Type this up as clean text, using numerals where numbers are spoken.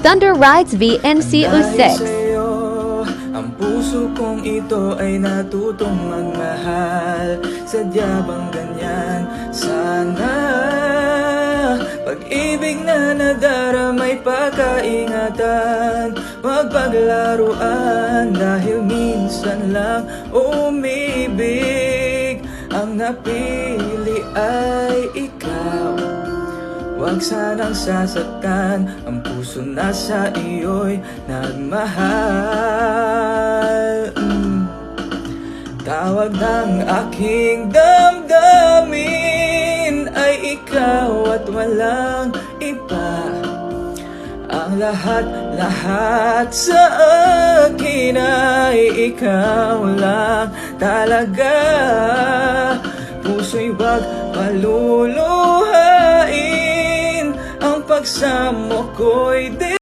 Thunder Rides VNCO6. Sa'yo, ang puso kong ito ay natutong magmahal. Sadya bang ganyan? Sana pag-ibig na nadaramay pagkaingatan, magpaglaruan dahil minsan lang umibig. Ang napili ay ikaw. Huwag sanang sasaktan ang puso na sa iyo'y nagmahal. Tawag ng aking damdamin ay ikaw at walang iba. Ang lahat-lahat sa akin ay ikaw lang talaga. Puso'y wag paluluhain, ang pagsamo ko'y